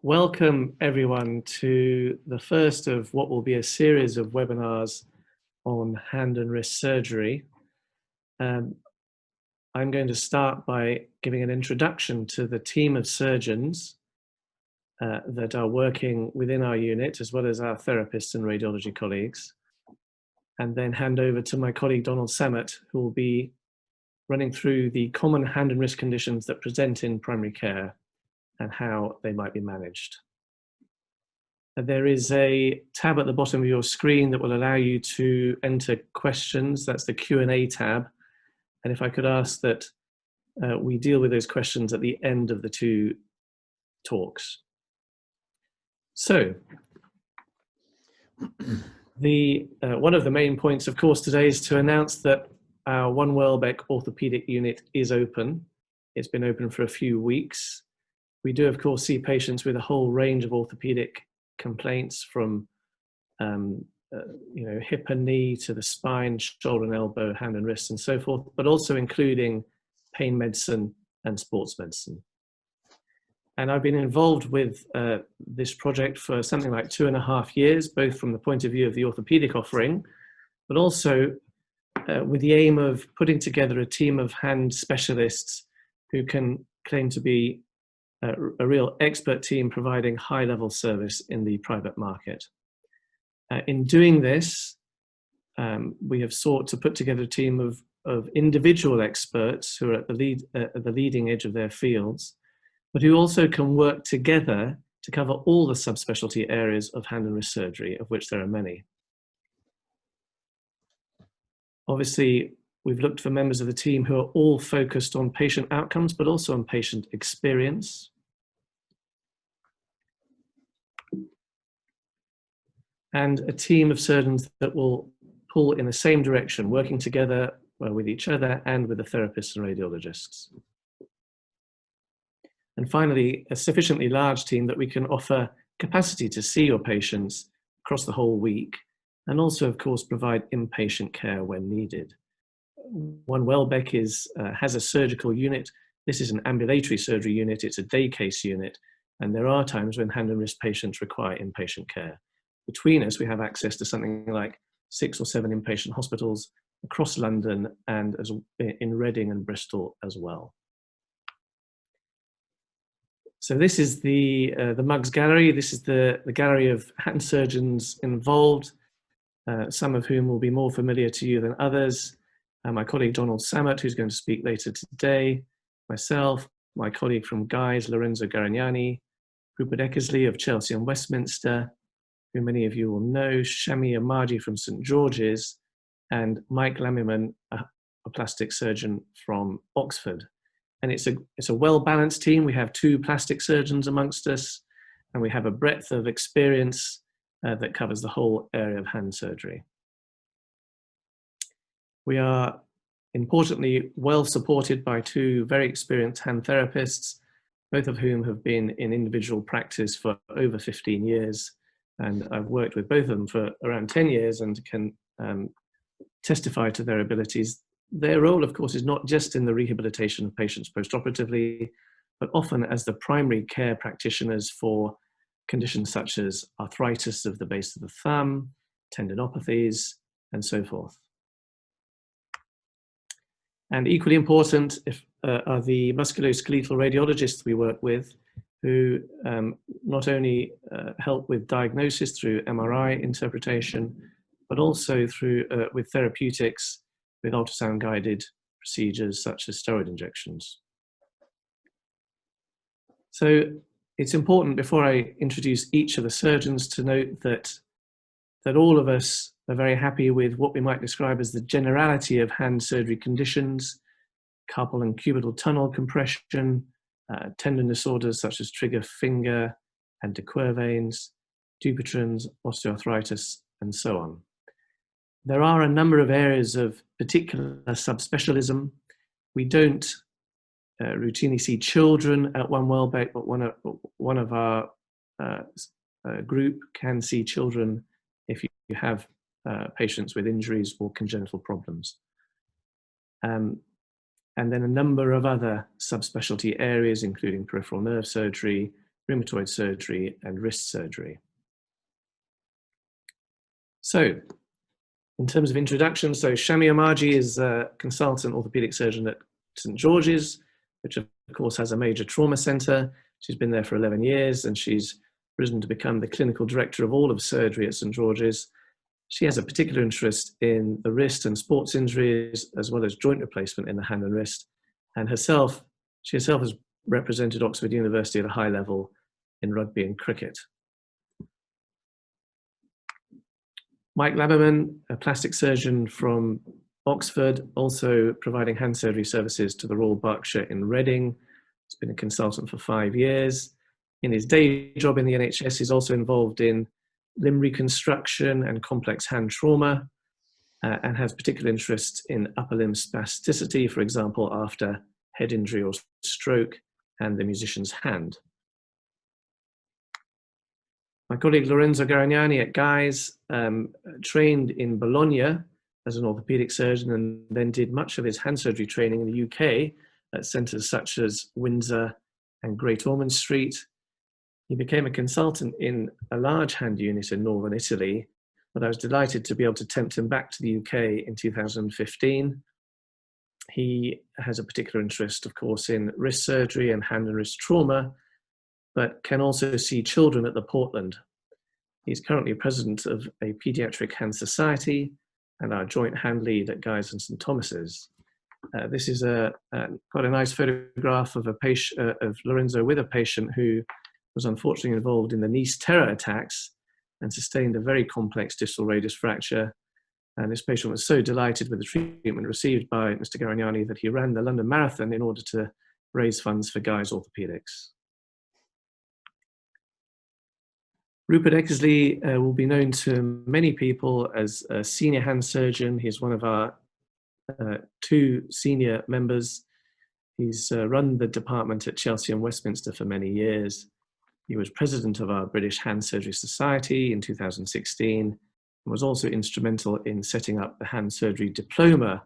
Welcome everyone to the first of what will be a series of webinars on hand and wrist surgery. I'm going to start by giving an introduction to the team of surgeons that are working within our unit, as well as our therapists and radiology colleagues, and then hand over to my colleague Donald Sammut, who will be running through the common hand and wrist conditions that present in primary care and how they might be managed. There is a tab at the bottom of your screen that will allow you to enter questions. That's the Q&A tab. And if I could ask that we deal with those questions at the end of the two talks. So, one of the main points, of course, today is to announce that our One Welbeck orthopedic unit is open. It's been open for a few weeks. We do, of course, see patients with a whole range of orthopedic complaints from hip and knee to the spine, shoulder and elbow, hand and wrist and so forth, but also including pain medicine and sports medicine. And I've been involved with this project for something like 2.5 years, both from the point of view of the orthopedic offering, but also with the aim of putting together a team of hand specialists who can claim to be a real expert team providing high-level service in the private market. In doing this, we have sought to put together a team of individual experts who are at the leading edge of their fields, but who also can work together to cover all the subspecialty areas of hand and wrist surgery, of which there are many. Obviously, we've looked for members of the team who are all focused on patient outcomes, but also on patient experience. And a team of surgeons that will pull in the same direction, working together with each other and with the therapists and radiologists. And finally, a sufficiently large team that we can offer capacity to see your patients across the whole week, and also, of course, provide inpatient care when needed. One Welbeck has a surgical unit. This is an ambulatory surgery unit. It's a day case unit. And there are times when hand and wrist patients require inpatient care. Between us, we have access to something like 6 or 7 inpatient hospitals across London and in Reading and Bristol as well. So this is the Mugs Gallery. This is the gallery of hand surgeons involved, some of whom will be more familiar to you than others. My colleague Donald Sammut, who's going to speak later today, myself, my colleague from Guy's, Lorenzo Garignani, Rupert Eckersley of Chelsea and Westminster, who many of you will know, Shami Amaji from St George's, and Mike Lammerman, a plastic surgeon from Oxford. And it's a well-balanced team. We have 2 plastic surgeons amongst us, and we have a breadth of experience that covers the whole area of hand surgery. We are, importantly, well supported by 2 very experienced hand therapists, both of whom have been in individual practice for over 15 years. And I've worked with both of them for around 10 years and can testify to their abilities. Their role, of course, is not just in the rehabilitation of patients postoperatively, but often as the primary care practitioners for conditions such as arthritis of the base of the thumb, tendinopathies, and so forth. And equally important are the musculoskeletal radiologists we work with, who not only help with diagnosis through MRI interpretation, but also through with therapeutics, with ultrasound-guided procedures such as steroid injections. So it's important, before I introduce each of the surgeons, to note that all of us are very happy with what we might describe as the generality of hand surgery conditions: carpal and cubital tunnel compression, tendon disorders such as trigger finger and de Quervain's, Dupuytren's, osteoarthritis, and so on. There are a number of areas of particular subspecialism. We don't routinely see children at One Welbeck, but one of our group can see children if you have patients with injuries or congenital problems. and then a number of other subspecialty areas, including peripheral nerve surgery, rheumatoid surgery, and wrist surgery. So, in terms of introduction, so Shami Omarjee is a consultant orthopedic surgeon at St George's, which of course has a major trauma centre. She's been there for 11 years and she's risen to become the clinical director of all of surgery at St George's. She has a particular interest in the wrist and sports injuries, as well as joint replacement in the hand and wrist. And she herself has represented Oxford University at a high level in rugby and cricket. Mike Lammerman, a plastic surgeon from Oxford, also providing hand surgery services to the Royal Berkshire in Reading. He's been a consultant for 5 years. In his day job in the NHS, he's also involved in limb reconstruction and complex hand trauma, and has particular interest in upper limb spasticity, for example, after head injury or stroke, and the musician's hand. My colleague Lorenzo Garignani at Guy's trained in Bologna as an orthopedic surgeon and then did much of his hand surgery training in the UK at centres such as Windsor and Great Ormond Street. He became a consultant in a large hand unit in northern Italy, but I was delighted to be able to tempt him back to the UK in 2015. He has a particular interest, of course, in wrist surgery and hand and wrist trauma, but can also see children at the Portland. He's currently president of a paediatric hand society and our joint hand lead at Guy's and St Thomas's. This is quite a nice photograph of of Lorenzo with a patient who was unfortunately involved in the Nice terror attacks and sustained a very complex distal radius fracture. And this patient was so delighted with the treatment received by Mr. Garignani that he ran the London Marathon in order to raise funds for Guy's Orthopedics. Rupert Eckersley will be known to many people as a senior hand surgeon. He's one of our 2 senior members. He's run the department at Chelsea and Westminster for many years. He was president of our British Hand Surgery Society in 2016 and was also instrumental in setting up the hand surgery diploma,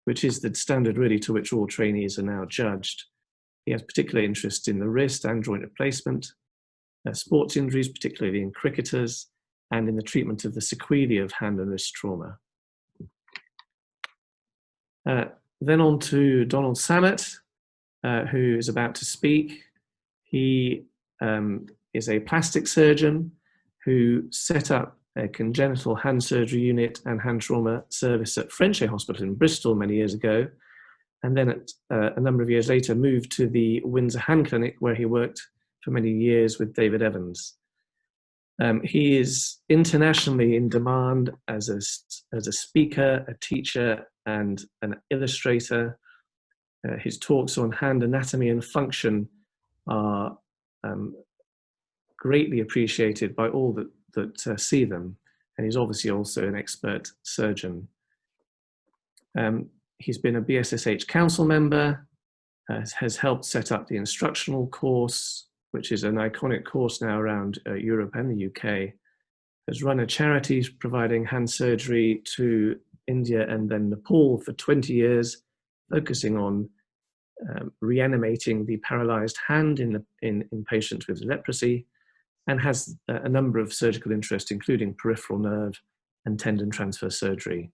which is the standard really to which all trainees are now judged. He has particular interest in the wrist and joint replacement, sports injuries, particularly in cricketers, and in the treatment of the sequelae of hand and wrist trauma. Then on to Donald Sammut, who is about to speak. He is a plastic surgeon who set up a congenital hand surgery unit and hand trauma service at Frenchay Hospital in Bristol many years ago, and then a number of years later moved to the Windsor Hand Clinic, where he worked for many years with David Evans. He is internationally in demand as a speaker, a teacher, and an illustrator. His talks on hand anatomy and function are greatly appreciated by all that see them, and he's obviously also an expert surgeon. He's been a BSSH council member, has helped set up the instructional course, which is an iconic course now around Europe and the UK, has run a charity providing hand surgery to India and then Nepal for 20 years, focusing on reanimating the paralyzed hand in patients with leprosy, and has a number of surgical interests, including peripheral nerve and tendon transfer surgery.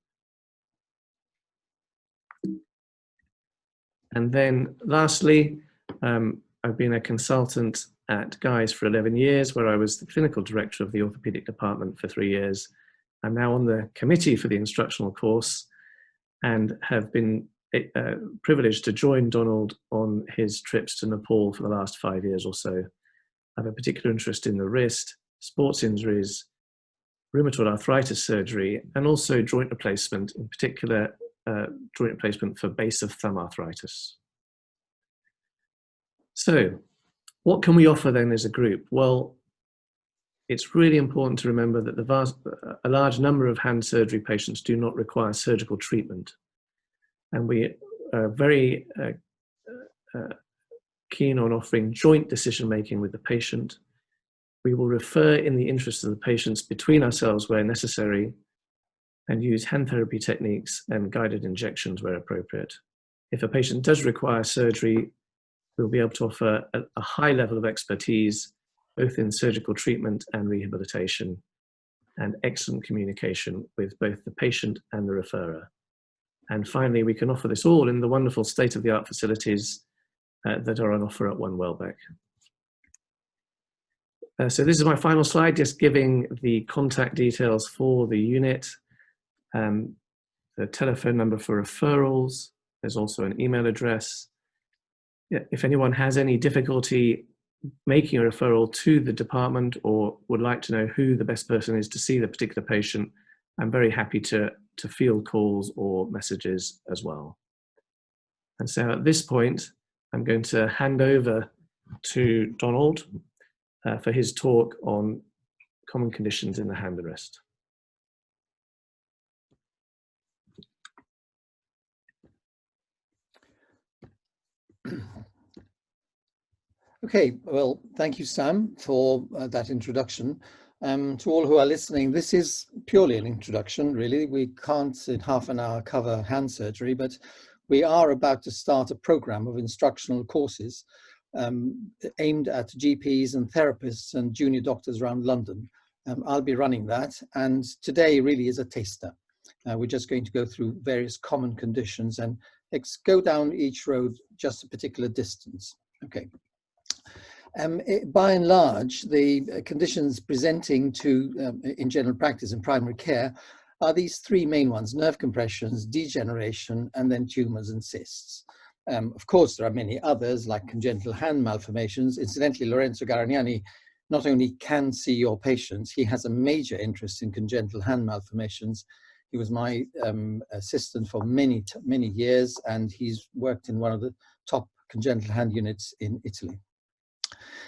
And then lastly, I've been a consultant at Guy's for 11 years, where I was the clinical director of the orthopedic department for 3 years. I'm now on the committee for the instructional course and have been privileged to join Donald on his trips to Nepal for the last 5 years or so. I have a particular interest in the wrist, sports injuries, rheumatoid arthritis surgery, and also joint replacement, in particular joint replacement for base of thumb arthritis. So, what can we offer then as a group? Well, it's really important to remember that a large number of hand surgery patients do not require surgical treatment. And we are very keen on offering joint decision-making with the patient. We will refer in the interest of the patients between ourselves where necessary, and use hand therapy techniques and guided injections where appropriate. If a patient does require surgery, we'll be able to offer a high level of expertise, both in surgical treatment and rehabilitation, and excellent communication with both the patient and the referrer. And finally, we can offer this all in the wonderful state-of-the-art facilities that are on offer at One Welbeck. So this is my final slide, just giving the contact details for the unit, the telephone number for referrals. There's also an email address. If anyone has any difficulty making a referral to the department or would like to know who the best person is to see the particular patient, I'm very happy to field calls or messages as well. And so at this point, I'm going to hand over to Donald for his talk on common conditions in the hand and wrist. Okay, well, thank you, Sam, for that introduction. To all who are listening, this is purely an introduction, really. We can't in half an hour cover hand surgery, but we are about to start a program of instructional courses aimed at GPs and therapists and junior doctors around London. I'll be running that, and today really is a taster. We're just going to go through various common conditions and go down each road just a particular distance. Okay. By and large, the conditions presenting to in general practice in primary care are these three main ones: nerve compressions, degeneration, and then tumors and cysts. Of course, there are many others like congenital hand malformations. Incidentally, Lorenzo Garagnani not only can see your patients, he has a major interest in congenital hand malformations. He was my assistant for many years, and he's worked in one of the top congenital hand units in Italy.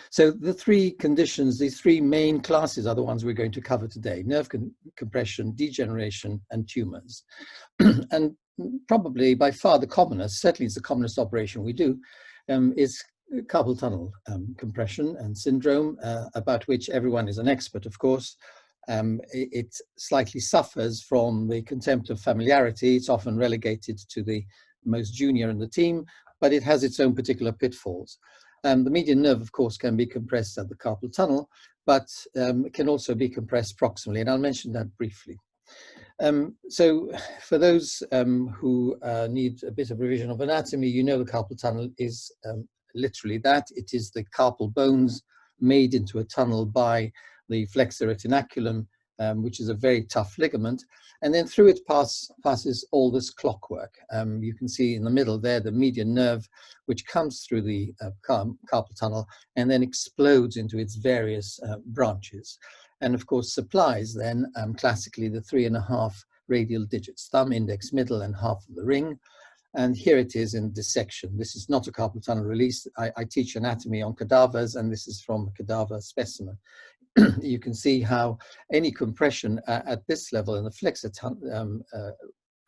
So the three conditions, these three main classes are the ones we're going to cover today: nerve compression, degeneration, and tumors. And probably by far the commonest, certainly it's the commonest operation we do, is carpal tunnel compression and syndrome, about which everyone is an expert, of course. It slightly suffers from the contempt of familiarity. It's often relegated to the most junior in the team, but it has its own particular pitfalls. The median nerve, of course, can be compressed at the carpal tunnel, but it can also be compressed proximally, and I'll mention that briefly. So for those who need a bit of revision of anatomy, you know the carpal tunnel is literally that. It is the carpal bones made into a tunnel by the flexor retinaculum, which is a very tough ligament, and then through it passes all this clockwork. You can see in the middle there the median nerve, which comes through the carpal tunnel and then explodes into its various branches, and of course supplies then classically the 3.5 radial digits: thumb, index, middle, and half of the ring. And here it is in dissection. This is not a carpal tunnel release. I teach anatomy on cadavers, and this is from a cadaver specimen. You can see how any compression at this level in the flexor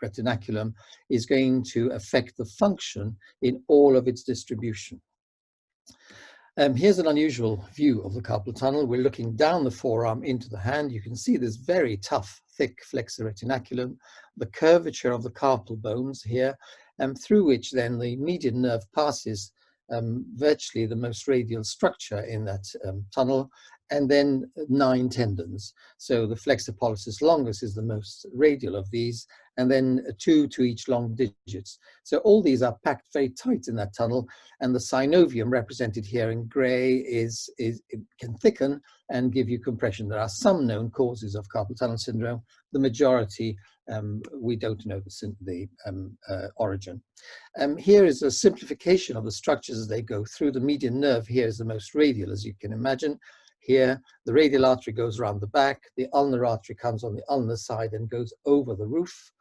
retinaculum is going to affect the function in all of its distribution. Here's an unusual view of the carpal tunnel. We're looking down the forearm into the hand. You can see this very tough, thick flexor retinaculum, the curvature of the carpal bones here, through which then the median nerve passes virtually the most radial structure in that tunnel, and then 9 tendons. So the flexor pollicis longus is the most radial of these, and then 2 to each long digits. So all these are packed very tight in that tunnel, and the synovium, represented here in gray, it can thicken and give you compression. There are some known causes of carpal tunnel syndrome. The majority, we don't know the origin. Here is a simplification of the structures as they go through. The median nerve here is the most radial, as you can imagine. Here, the radial artery goes around the back, the ulnar artery comes on the ulnar side and goes over the roof,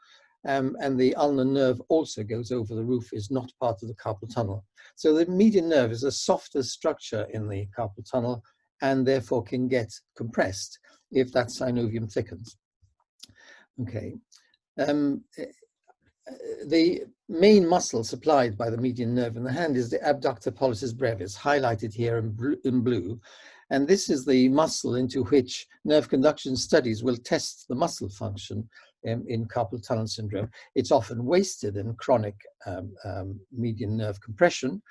and the ulnar nerve also goes over the roof, is not part of the carpal tunnel. So the median nerve is a softer structure in the carpal tunnel and therefore can get compressed if that synovium thickens. Okay. The main muscle supplied by the median nerve in the hand is the abductor pollicis brevis, highlighted here in blue. And this is the muscle into which nerve conduction studies will test the muscle function in carpal tunnel syndrome. It's often wasted in chronic median nerve compression.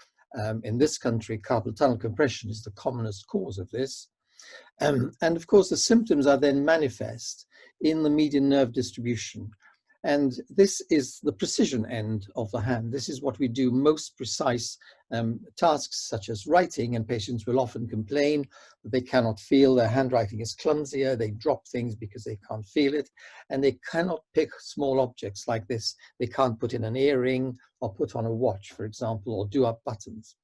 In this country, carpal tunnel compression is the commonest cause of this. And of course, the symptoms are then manifest in the median nerve distribution. And this is the precision end of the hand. This is what we do most precise tasks such as writing, and patients will often complain that they cannot feel, their handwriting is clumsier, they drop things because they can't feel it, and they cannot pick small objects like this. They can't put in an earring or put on a watch, for example, or do up buttons.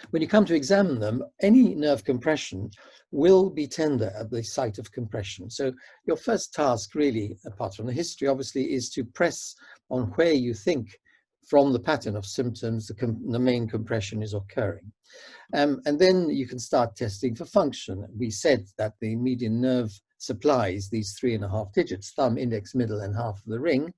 When you come to examine them, any nerve compression will be tender at the site of compression. So your first task really, apart from the history, obviously, is to press on where you think from the pattern of symptoms the main compression is occurring. And then you can start testing for function. We said that the median nerve supplies these 3.5 digits, thumb, index, middle, and half of the ring.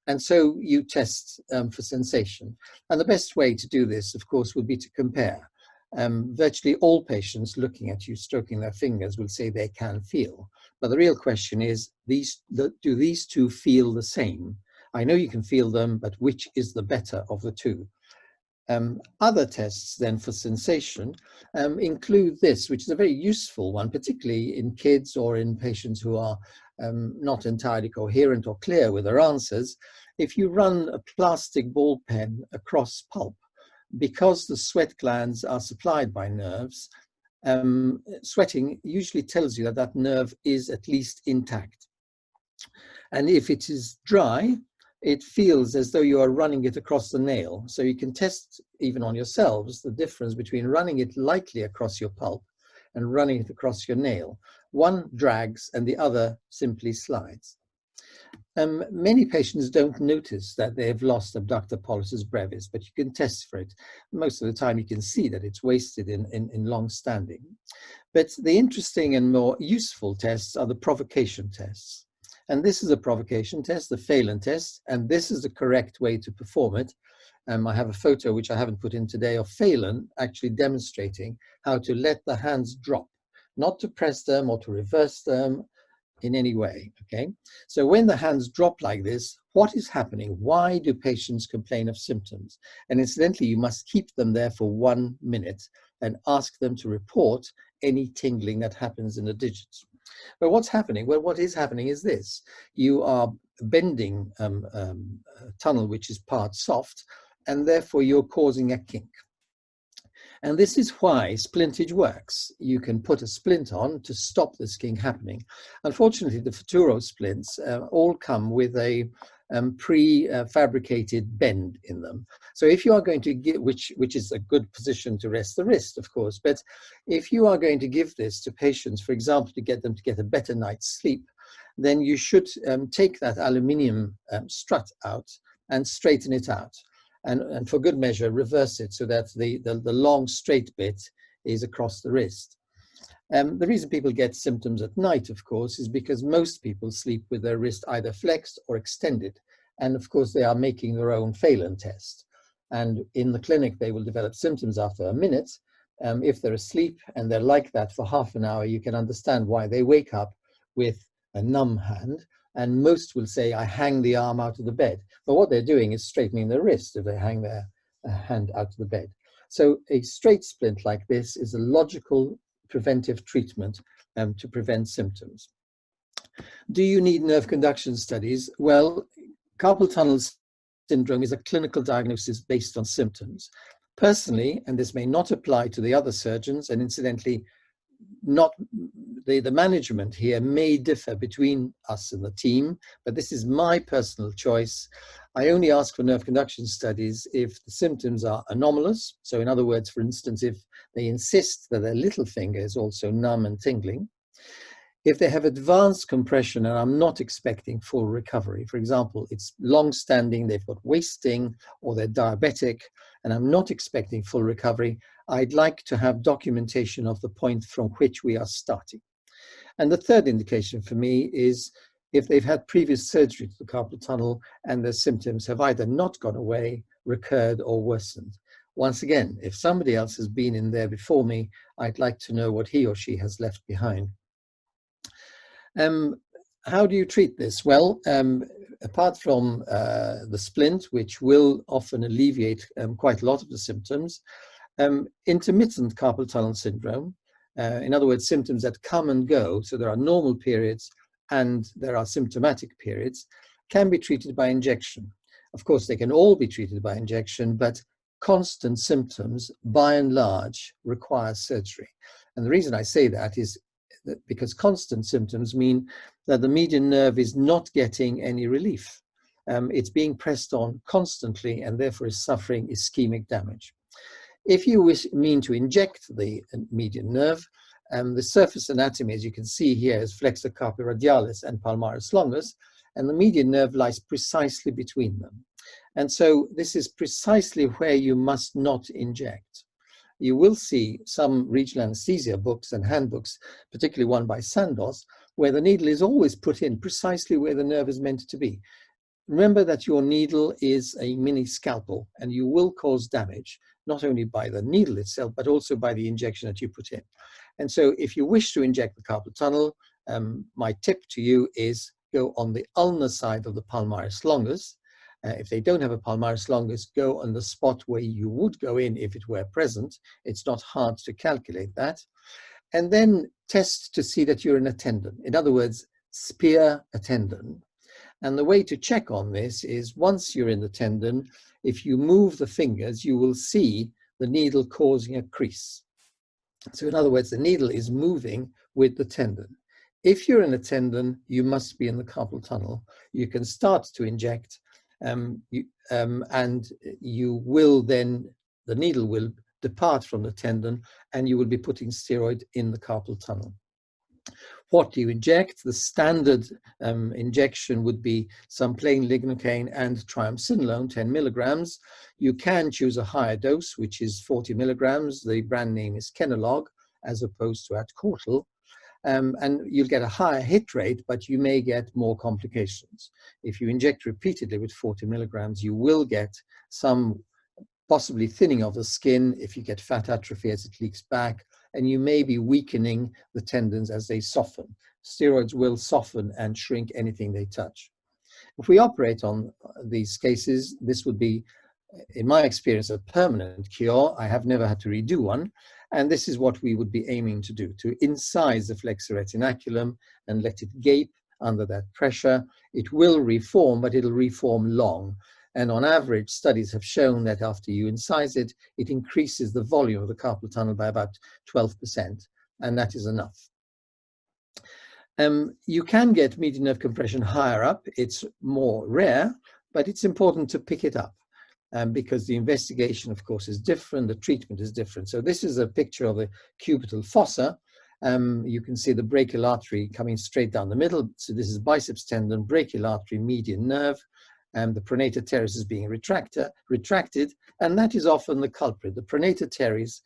And so you test for sensation. And the best way to do this, of course, would be to compare. Virtually all patients looking at you, stroking their fingers, will say they can feel. But the real question is, do these two feel the same? I know you can feel them, but which is the better of the two? Other tests then for sensation include this, which is a very useful one, particularly in kids or in patients who are not entirely coherent or clear with their answers. If you run a plastic ball pen across pulp, because the sweat glands are supplied by nerves, sweating usually tells you that that nerve is at least intact. And if it is dry, it feels as though you are running it across the nail. So you can test, even on yourselves, the difference between running it lightly across your pulp and running it across your nail. One drags and the other simply slides. Many patients don't notice that they have lost abductor pollicis brevis, but you can test for it. Most of the time you can see that it's wasted in long standing. But the interesting and more useful tests are the provocation tests. And this is a provocation test, the Phelan test, and this is the correct way to perform it. I have a photo, which I haven't put in today, of Phelan actually demonstrating how to let the hands drop, not to press them or to reverse them in any way, okay? So when the hands drop like this, what is happening? Why do patients complain of symptoms? And incidentally, you must keep them there for 1 minute and ask them to report any tingling that happens in the digits. But what's happening? Well, what is happening is this. You are bending a tunnel which is part soft, and therefore you're causing a kink. And this is why splintage works. You can put a splint on to stop this kink happening. Unfortunately, the Futuro splints all come with a pre-fabricated bend in them. So if you are going to give, which is a good position to rest the wrist, of course, but if you are going to give this to patients, for example, to get them to get a better night's sleep, then you should take that aluminium strut out and straighten it out. And for good measure, reverse it so that the long straight bit is across the wrist. The reason people get symptoms at night, of course, is because most people sleep with their wrist either flexed or extended. And of course, they are making their own Phelan test. And in the clinic, they will develop symptoms after a minute. If they're asleep and they're like that for half an hour, you can understand why they wake up with a numb hand. And most will say, I hang the arm out of the bed. But what they're doing is straightening their wrist if they hang their hand out of the bed. So a straight splint like this is a logical preventive treatment to prevent symptoms. Do you need nerve conduction studies? Well, carpal tunnel syndrome is a clinical diagnosis based on symptoms. Personally, and this may not apply to the other surgeons, and incidentally, not the management here may differ between us and the team, but this is my personal choice. I only ask for nerve conduction studies if the symptoms are anomalous. So in other words, for instance, if they insist that their little finger is also numb and tingling. If they have advanced compression and I'm not expecting full recovery, for example, it's long-standing, they've got wasting, or they're diabetic, and I'm not expecting full recovery, I'd like to have documentation of the point from which we are starting. And the third indication for me is if they've had previous surgery to the carpal tunnel and their symptoms have either not gone away, recurred, or worsened. Once again, if somebody else has been in there before me, I'd like to know what he or she has left behind. How do you treat this? Well, apart from the splint, which will often alleviate quite a lot of the symptoms, intermittent carpal tunnel syndrome, in other words, symptoms that come and go, so there are normal periods and there are symptomatic periods, can be treated by injection. Of course, they can all be treated by injection, but constant symptoms, by and large, require surgery. And the reason I say that is that because constant symptoms mean that the median nerve is not getting any relief. It's being pressed on constantly and therefore is suffering ischemic damage. If you mean to inject the median nerve, the surface anatomy, as you can see here, is flexor carpi radialis and palmaris longus, and the median nerve lies precisely between them. And so this is precisely where you must not inject. You will see some regional anesthesia books and handbooks, particularly one by Sandoz, where the needle is always put in precisely where the nerve is meant to be. Remember that your needle is a mini scalpel, and you will cause damage, not only by the needle itself, but also by the injection that you put in. And so if you wish to inject the carpal tunnel, my tip to you is go on the ulnar side of the palmaris longus. If they don't have a palmaris longus, go on the spot where you would go in if it were present. It's not hard to calculate that. And then test to see that you're in a tendon. In other words, spear a tendon. And the way to check on this is once you're in the tendon, if you move the fingers, you will see the needle causing a crease. So in other words, the needle is moving with the tendon. If you're in a tendon, you must be in the carpal tunnel. You can start to inject, and you will then, the needle will depart from the tendon and you will be putting steroid in the carpal tunnel. What do you inject? The standard injection would be some plain lignocaine and triamcinolone, 10 milligrams. You can choose a higher dose, which is 40 milligrams. The brand name is Kenalog, as opposed to Atcortal. And you'll get a higher hit rate, but you may get more complications. If you inject repeatedly with 40 milligrams, you will get some possibly thinning of the skin if you get fat atrophy as it leaks back, and you may be weakening the tendons as they soften. Steroids will soften and shrink anything they touch. If we operate on these cases, this would be, in my experience, a permanent cure. I have never had to redo one. And this is what we would be aiming to do, to incise the flexor retinaculum and let it gape under that pressure. It will reform, but it'll reform long. And on average, studies have shown that after you incise it, it increases the volume of the carpal tunnel by about 12%, and that is enough. You can get median nerve compression higher up. It's more rare, but it's important to pick it up. Because the investigation, of course, is different, the treatment is different. So this is a picture of the cubital fossa. You can see the brachial artery coming straight down the middle. So this is biceps tendon, brachial artery, median nerve, and the Prenatal Teres is being retracted, and that is often the culprit. The Prenatal Teres,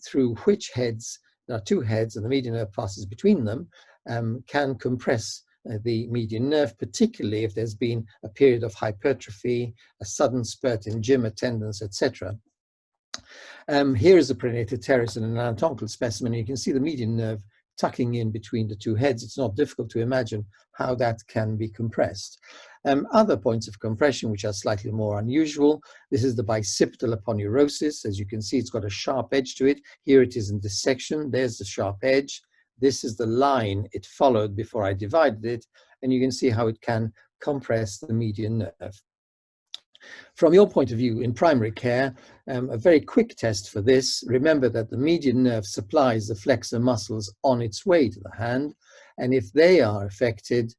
through which heads, there are two heads, and the median nerve passes between them, can compress the median nerve, particularly if there's been a period of hypertrophy, a sudden spurt in gym attendance, etc. Here is a Prenatal Teres in an anatomical specimen. You can see the median nerve tucking in between the two heads. It's not difficult to imagine how that can be compressed. Other points of compression, which are slightly more unusual, this is the bicipital aponeurosis. As you can see, it's got a sharp edge to it. Here it is in dissection. There's the sharp edge. This is the line it followed before I divided it, and you can see how it can compress the median nerve. From your point of view in primary care, a very quick test for this, remember that the median nerve supplies the flexor muscles on its way to the hand, and if they are affected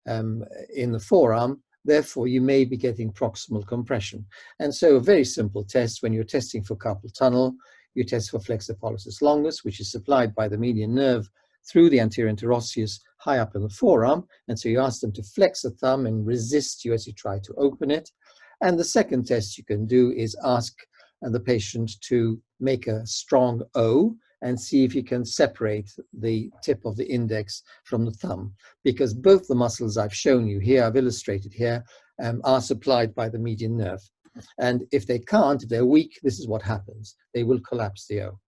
in the forearm, therefore you may be getting proximal compression. And so a very simple test when you're testing for carpal tunnel, you test for flexor pollicis longus, which is supplied by the median nerve through the anterior interosseous high up in the forearm. And so you ask them to flex the thumb and resist you as you try to open it. And the second test you can do is ask the patient to make a strong O and see if you can separate the tip of the index from the thumb, because both the muscles I've shown you here, I've illustrated here, are supplied by the median nerve. And if they can't, if they're weak, this is what happens. They will collapse the O.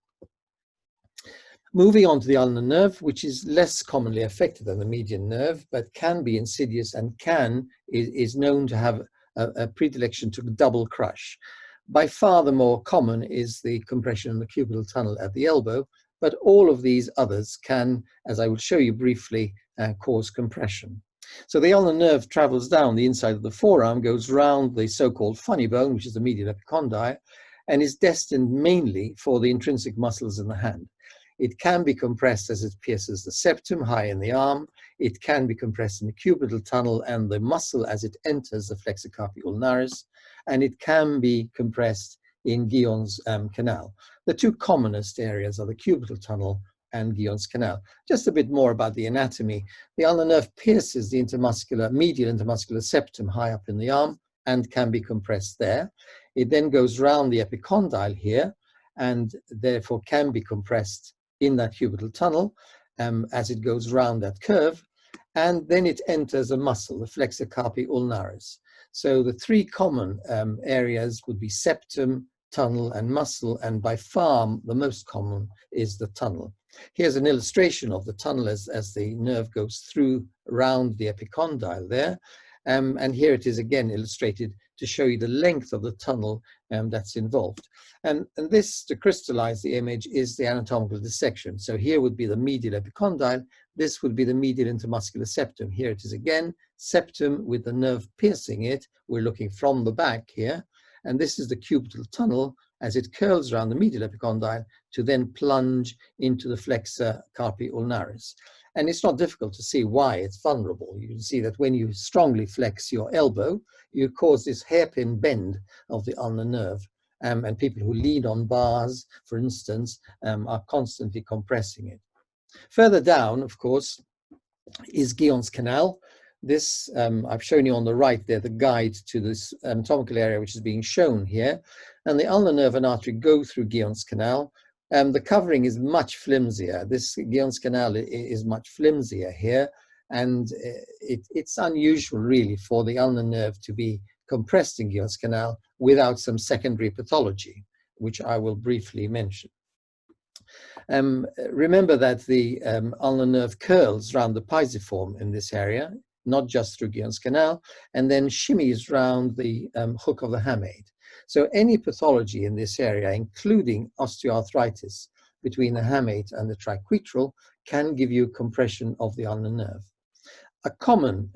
Moving on to the ulnar nerve, which is less commonly affected than the median nerve, but can be insidious and is known to have a predilection to double crush. By far the more common is the compression in the cubital tunnel at the elbow, but all of these others can, as I will show you briefly, cause compression. So the ulnar nerve travels down the inside of the forearm, goes round the so-called funny bone, which is the medial epicondyle, and is destined mainly for the intrinsic muscles in the hand. It can be compressed as it pierces the septum high in the arm. It can be compressed in the cubital tunnel and the muscle as it enters the flexor carpi ulnaris, and it can be compressed in Gions Canal. The two commonest areas are the cubital tunnel and Gions Canal. Just a bit more about the anatomy. The ulnar nerve pierces the medial intermuscular septum high up in the arm and can be compressed there. It then goes round the epicondyle here and therefore can be compressed in that cubital tunnel as it goes round that curve, and then it enters a muscle, the flexor carpi ulnaris. So the three common areas would be septum, tunnel, and muscle, and by far the most common is the tunnel. Here's an illustration of the tunnel as the nerve goes through around the epicondyle there, and here it is again illustrated to show you the length of the tunnel that's involved. And this, to crystallize the image, is the anatomical dissection. So here would be the medial epicondyle. This would be the medial intermuscular septum. Here it is again, septum with the nerve piercing it. We're looking from the back here. And this is the cubital tunnel as it curls around the medial epicondyle to then plunge into the flexor carpi ulnaris. And it's not difficult to see why it's vulnerable. You can see that when you strongly flex your elbow, you cause this hairpin bend of the ulnar nerve. And people who lean on bars, for instance, are constantly compressing it. Further down, of course, is Gions Canal. This, I've shown you on the right there, the guide to this anatomical area which is being shown here. And the ulnar nerve and artery go through Gions Canal. The covering is much flimsier. This Gions Canal is much flimsier here. And it's unusual, really, for the ulnar nerve to be compressed in Gions Canal without some secondary pathology, which I will briefly mention. Remember that the ulnar nerve curls around the pisiform in this area, not just through Gions Canal, and then shimmies round the hook of the hamate. So any pathology in this area, including osteoarthritis between the hamate and the triquetral, can give you compression of the ulnar nerve. A common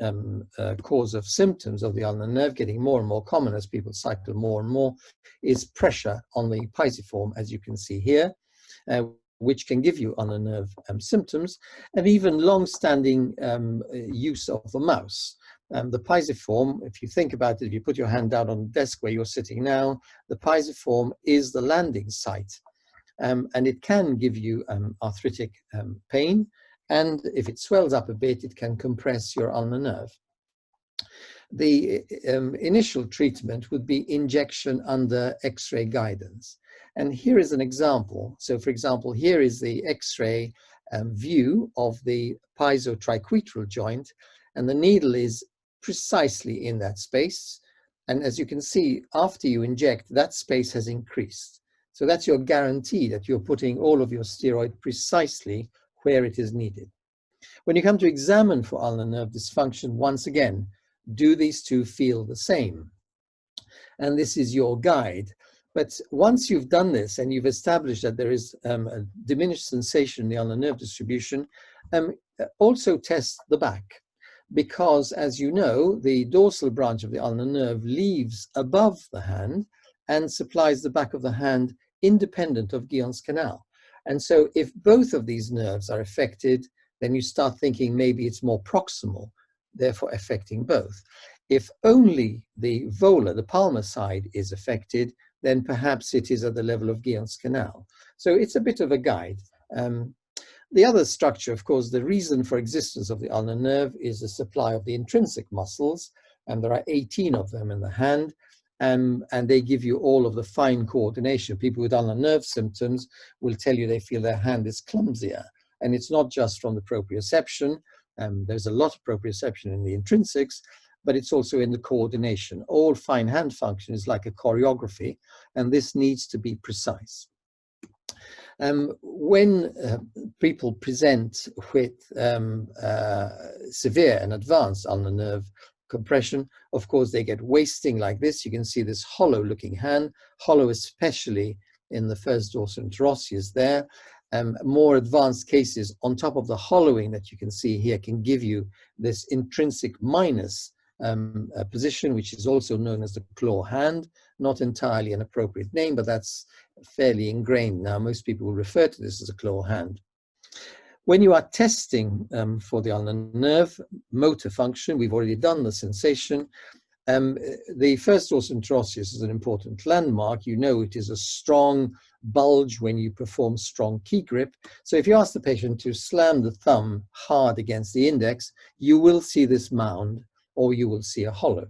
cause of symptoms of the ulnar nerve, getting more and more common as people cycle more and more, is pressure on the pisiform, as you can see here, which can give you ulnar nerve symptoms, and even long-standing use of the mouse. The pisiform, if you think about it, if you put your hand down on the desk where you're sitting now, the pisiform is the landing site, and it can give you arthritic pain, and if it swells up a bit, it can compress your ulnar nerve. The initial treatment would be injection under X-ray guidance. And here is an example. So for example, here is the X-ray view of the pisotriquetral joint, and the needle is precisely in that space. And as you can see, after you inject, that space has increased. So that's your guarantee that you're putting all of your steroid precisely where it is needed. When you come to examine for ulnar nerve dysfunction, once again, do these two feel the same? And this is your guide. But once you've done this and you've established that there is a diminished sensation in the ulnar nerve distribution, also test the back. Because, as you know, the dorsal branch of the ulnar nerve leaves above the hand and supplies the back of the hand independent of Gions Canal. And so if both of these nerves are affected, then you start thinking maybe it's more proximal, therefore affecting both. If only the volar, the palmar side, is affected, then perhaps it is at the level of Gions Canal. So it's a bit of a guide. The other structure, of course, the reason for existence of the ulnar nerve is the supply of the intrinsic muscles, and there are 18 of them in the hand, and they give you all of the fine coordination. People with ulnar nerve symptoms will tell you they feel their hand is clumsier, and it's not just from the proprioception. There's a lot of proprioception in the intrinsics, but it's also in the coordination. All fine hand function is like a choreography, and this needs to be precise. When people present with severe and advanced ulnar nerve compression, of course, they get wasting like this. You can see this hollow looking hand, hollow especially in the first dorsal interosseous there. More advanced cases on top of the hollowing that you can see here can give you this intrinsic minus position, which is also known as the claw hand. Not entirely an appropriate name, but that's fairly ingrained now. Most people will refer to this as a claw hand. When you are testing for the ulnar nerve motor function, we've already done the sensation. The first dorsal interosseous is an important landmark. You know it is a strong bulge when you perform strong key grip. So if you ask the patient to slam the thumb hard against the index, you will see this mound, or you will see a hollow.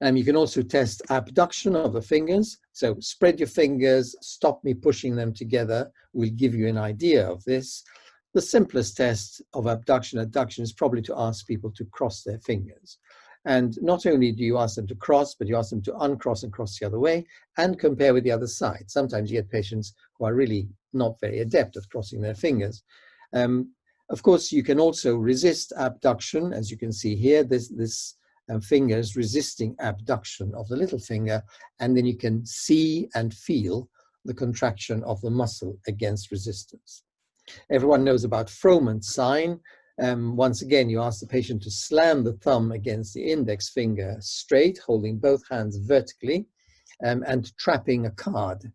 You can also test abduction of the fingers. So spread your fingers, stop me pushing them together, will give you an idea of this. The simplest test of abduction is probably to ask people to cross their fingers. And not only do you ask them to cross, but you ask them to uncross and cross the other way and compare with the other side. Sometimes you get patients who are really not very adept at crossing their fingers. Of course, you can also resist abduction. As you can see here, this finger is resisting abduction of the little finger, and then you can see and feel the contraction of the muscle against resistance. Everyone knows about Froman Sign. Once again, you ask the patient to slam the thumb against the index finger straight, holding both hands vertically, and trapping a card.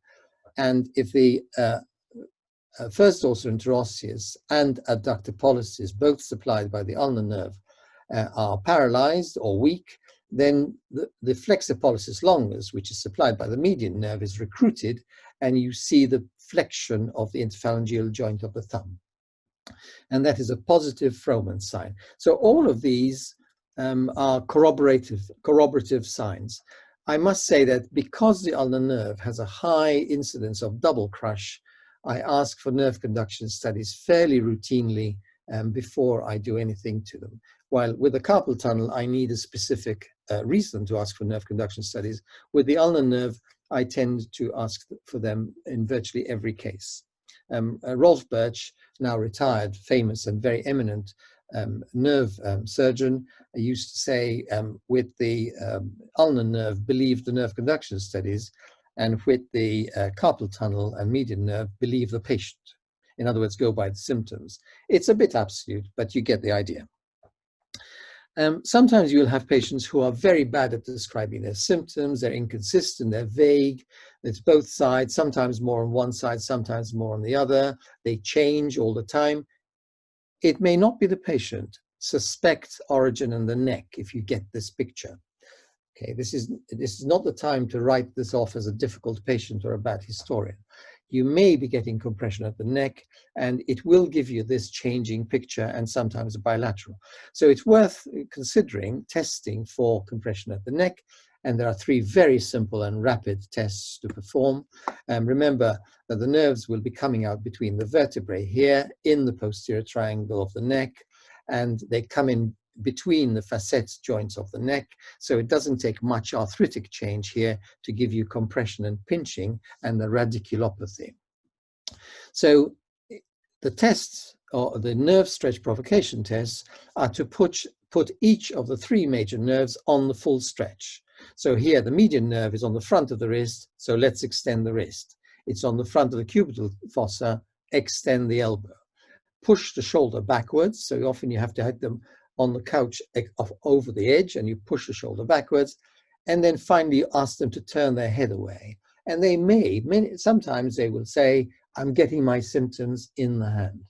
And if the first dorsal interosseous and adductor pollicis, both supplied by the ulnar nerve, are paralyzed or weak, then the flexor pollicis longus, which is supplied by the median nerve, is recruited, and you see the flexion of the interphalangeal joint of the thumb. And that is a positive Froman sign. So all of these are corroborative signs. I must say that because the ulnar nerve has a high incidence of double crush, I ask for nerve conduction studies fairly routinely before I do anything to them. While with the carpal tunnel, I need a specific reason to ask for nerve conduction studies. With the ulnar nerve, I tend to ask for them in virtually every case. Rolf Birch, now retired, famous and very eminent nerve surgeon, used to say, with the ulnar nerve, believe the nerve conduction studies, and with the carpal tunnel and median nerve, believe the patient. In other words, go by the symptoms. It's a bit absolute, but you get the idea. Sometimes you'll have patients who are very bad at describing their symptoms. They're inconsistent, they're vague. It's both sides, sometimes more on one side, sometimes more on the other. They change all the time. It may not be the patient. Suspect origin in the neck if you get this picture. Okay, this is not the time to write this off as a difficult patient or a bad historian. You may be getting compression at the neck, and it will give you this changing picture and sometimes bilateral. So it's worth considering testing for compression at the neck, and there are 3 very simple and rapid tests to perform. Remember that the nerves will be coming out between the vertebrae here in the posterior triangle of the neck, and they come in between the facet joints of the neck, so it doesn't take much arthritic change here to give you compression and pinching and the radiculopathy. So the tests, or the nerve stretch provocation tests, are to put each of the 3 major nerves on the full stretch. So here the median nerve is on the front of the wrist, so let's extend the wrist. It's on the front of the cubital fossa, extend the elbow. Push the shoulder backwards, so often you have to hit them on the couch over the edge, and you push the shoulder backwards, and then finally you ask them to turn their head away. And they may, sometimes they will say, I'm getting my symptoms in the hand.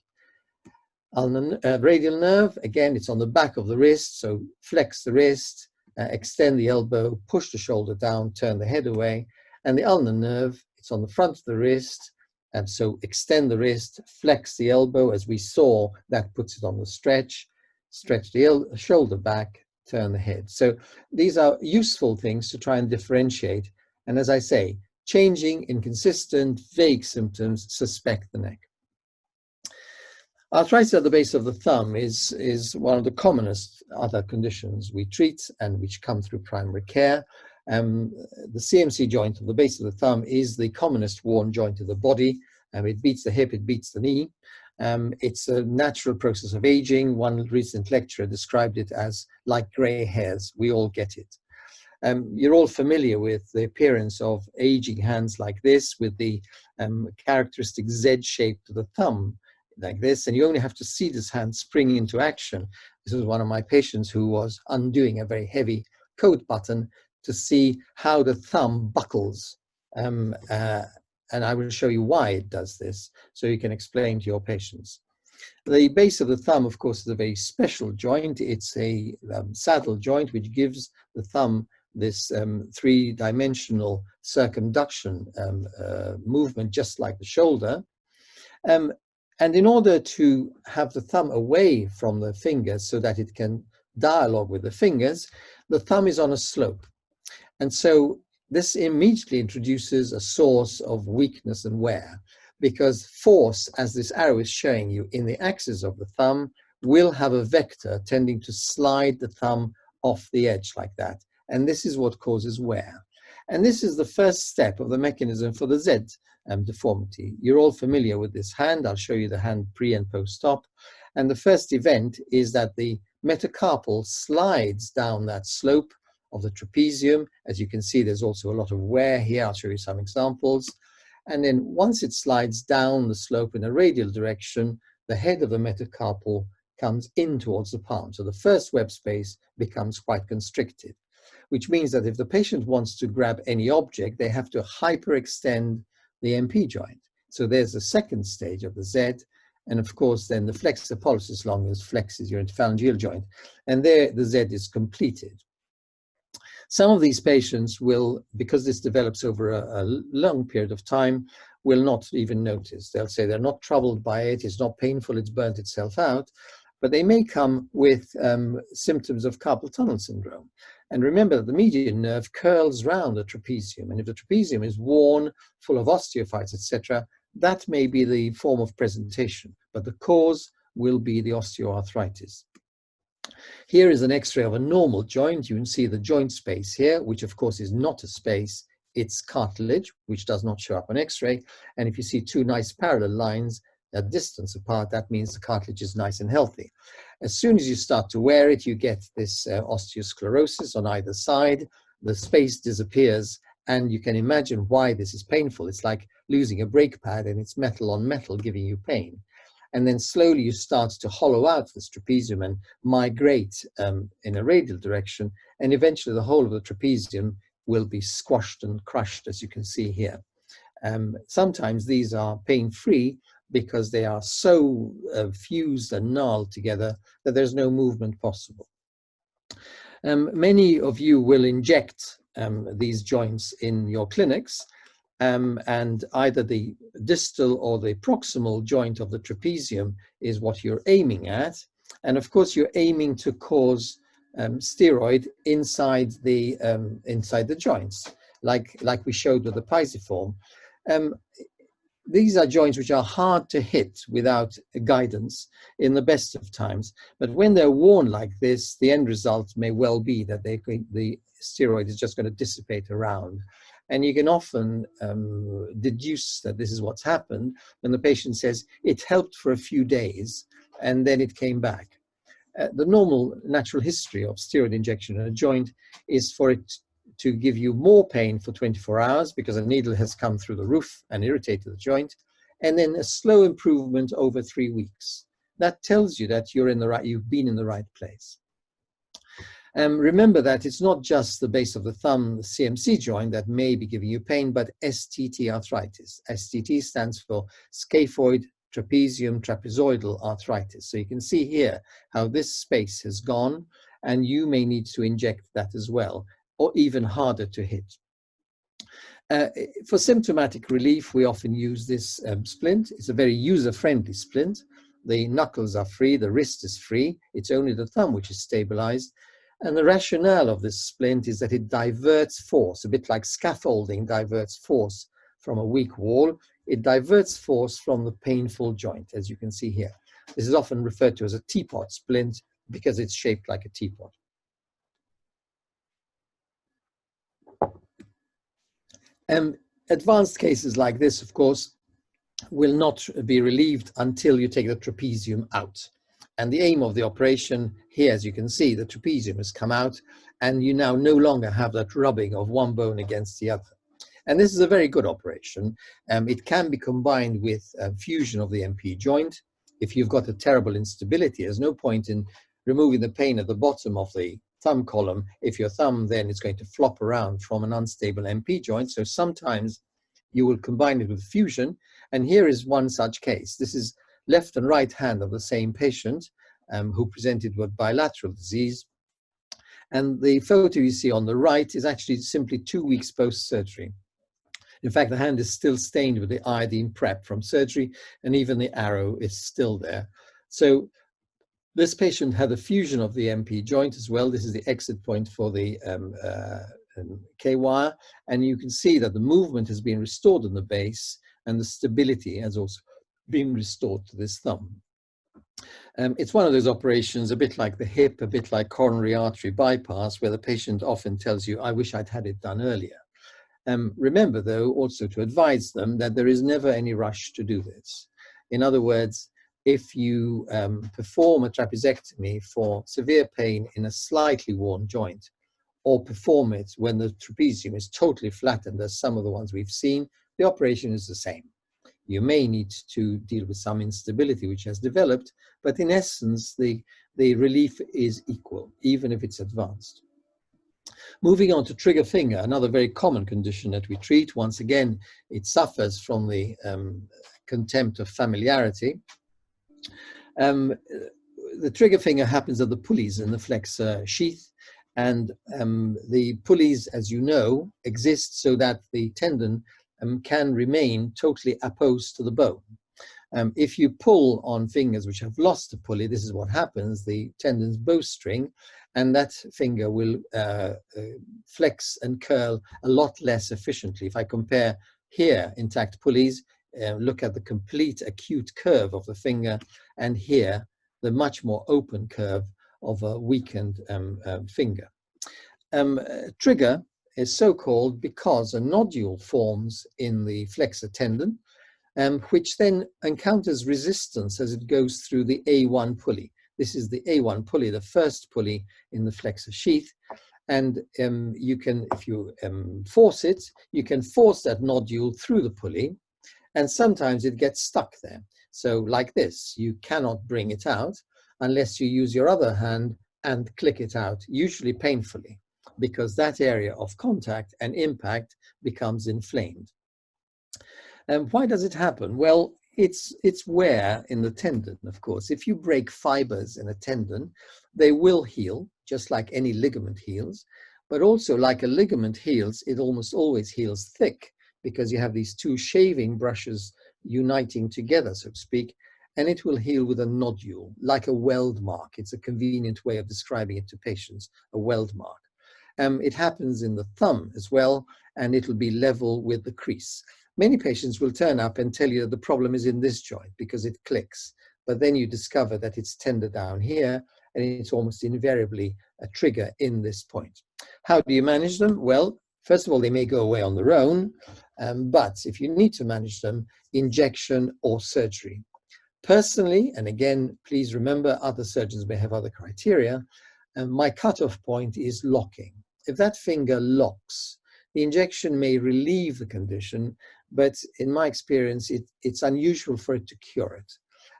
Radial nerve, again, it's on the back of the wrist, so flex the wrist, extend the elbow, push the shoulder down, turn the head away. And the ulnar nerve, it's on the front of the wrist, and so extend the wrist, flex the elbow, as we saw, that puts it on the stretch. Stretch the shoulder back, turn the head. So these are useful things to try and differentiate. And as I say, changing, inconsistent, vague symptoms, suspect the neck. Arthritis at the base of the thumb is one of the commonest other conditions we treat and which come through primary care. The CMC joint of the base of the thumb is the commonest worn joint of the body. It beats the hip, it beats the knee. It's a natural process of aging. One recent lecturer described it as like gray hairs. We all get it. You're all familiar with the appearance of aging hands like this, with the characteristic Z shape to the thumb like this, and you only have to see this hand spring into action. This was one of my patients who was undoing a very heavy coat button to see how the thumb buckles. And I will show you why it does this, so you can explain to your patients. The base of the thumb, of course, is a very special joint. It's a saddle joint which gives the thumb this three-dimensional circumduction movement, just like the shoulder. And in order to have the thumb away from the fingers so that it can dialogue with the fingers, the thumb is on a slope. And so this immediately introduces a source of weakness and wear, because force, as this arrow is showing you, in the axis of the thumb will have a vector tending to slide the thumb off the edge like that. And this is what causes wear. And this is the first step of the mechanism for the Z deformity. You're all familiar with this hand. I'll show you the hand pre and post-op. And the first event is that the metacarpal slides down that slope of the trapezium. As you can see, there's also a lot of wear here. I'll show you some examples. And then once it slides down the slope in a radial direction, the head of the metacarpal comes in towards the palm. So the first web space becomes quite constricted, which means that if the patient wants to grab any object, they have to hyperextend the MP joint. So there's the second stage of the Z. And of course, then the flexor pollicis longus flexes your interphalangeal joint. And there the Z is completed. Some of these patients will, because this develops over a long period of time, will not even notice. They'll say they're not troubled by it, it's not painful, it's burnt itself out, but they may come with symptoms of carpal tunnel syndrome. And remember that the median nerve curls round the trapezium, and if the trapezium is worn, full of osteophytes, etc., that may be the form of presentation, but the cause will be the osteoarthritis. Here is an X-ray of a normal joint. You can see the joint space here, which of course is not a space, it's cartilage, which does not show up on X-ray. And if you see two nice parallel lines at distance apart, that means the cartilage is nice and healthy. As soon as you start to wear it, you get this osteosclerosis on either side. The space disappears, and you can imagine why this is painful. It's like losing a brake pad, and it's metal on metal giving you pain. And then slowly you start to hollow out this trapezium and migrate in a radial direction, and eventually the whole of the trapezium will be squashed and crushed, as you can see here. Sometimes these are pain-free because they are so fused and gnarled together that there's no movement possible. Many of you will inject these joints in your clinics, and either the distal or the proximal joint of the trapezium is what you're aiming at. And of course, you're aiming to cause steroid inside the joints, like we showed with the pisiform. These are joints which are hard to hit without guidance in the best of times. But when they're worn like this, the end result may well be that the steroid is just going to dissipate around. And you can often deduce that this is what's happened when the patient says, it helped for a few days, and then it came back. The normal natural history of steroid injection in a joint is for it to give you more pain for 24 hours because a needle has come through the roof and irritated the joint, and then a slow improvement over 3 weeks. That tells you that you've been in the right place. Remember that it's not just the base of the thumb, the CMC joint, that may be giving you pain, but STT arthritis. STT stands for scaphoid trapezium trapezoidal arthritis. So you can see here how this space has gone, and you may need to inject that as well, or even harder to hit. For symptomatic relief, we often use this splint. It's a very user-friendly splint. The knuckles are free, the wrist is free. It's only the thumb which is stabilized. And the rationale of this splint is that it diverts force, a bit like scaffolding diverts force from a weak wall. It diverts force from the painful joint, as you can see here. This is often referred to as a teapot splint because it's shaped like a teapot. Advanced cases like this, of course, will not be relieved until you take the trapezium out. And the aim of the operation here, as you can see, the trapezium has come out, and you now no longer have that rubbing of one bone against the other. And this is a very good operation. It can be combined with fusion of the MP joint. If you've got a terrible instability, there's no point in removing the pain at the bottom of the thumb column. If your thumb then is going to flop around from an unstable MP joint. So sometimes you will combine it with fusion. And here is one such case. This is left and right hand of the same patient who presented with bilateral disease. And the photo you see on the right is actually simply 2 weeks post-surgery. In fact, the hand is still stained with the iodine prep from surgery, and even the arrow is still there. So this patient had a fusion of the MP joint as well. This is the exit point for the K-wire, and you can see that the movement has been restored in the base, and the stability has also been restored to this thumb. It's one of those operations, a bit like the hip, a bit like coronary artery bypass, where the patient often tells you, I wish I'd had it done earlier. Remember, though, also to advise them that there is never any rush to do this. In other words, if you perform a trapezectomy for severe pain in a slightly worn joint, or perform it when the trapezium is totally flattened, as some of the ones we've seen, the operation is the same. You may need to deal with some instability which has developed, but in essence, the relief is equal, even if it's advanced. Moving on to trigger finger, another very common condition that we treat. Once again, it suffers from the contempt of familiarity. The trigger finger happens at the pulleys in the flexor sheath, and the pulleys, as you know, exist so that the tendon can remain totally opposed to the bone. If you pull on fingers which have lost a pulley, this is what happens. The tendon's bowstring, and that finger will flex and curl a lot less efficiently. If I compare here intact pulleys, look at the complete acute curve of the finger, and here the much more open curve of a weakened finger. Trigger is so called because a nodule forms in the flexor tendon, which then encounters resistance as it goes through the A1 pulley. This is the A1 pulley, the first pulley in the flexor sheath. And you can, if you force it, you can force that nodule through the pulley, and sometimes it gets stuck there. So like this, you cannot bring it out unless you use your other hand and click it out, usually painfully, because that area of contact and impact becomes inflamed. And why does it happen? Well, it's wear in the tendon, of course. If you break fibers in a tendon, they will heal, just like any ligament heals. But also, like a ligament heals, it almost always heals thick, because you have these two shaving brushes uniting together, so to speak, and it will heal with a nodule, like a weld mark. It's a convenient way of describing it to patients, a weld mark. It happens in the thumb as well, and it'll be level with the crease. Many patients will turn up and tell you that the problem is in this joint because it clicks, but then you discover that it's tender down here, and it's almost invariably a trigger in this point. How do you manage them? Well, first of all, they may go away on their own, but if you need to manage them, injection or surgery. Personally, and again, please remember other surgeons may have other criteria, my cutoff point is locking. If that finger locks, the injection may relieve the condition, but in my experience, it's unusual for it to cure it.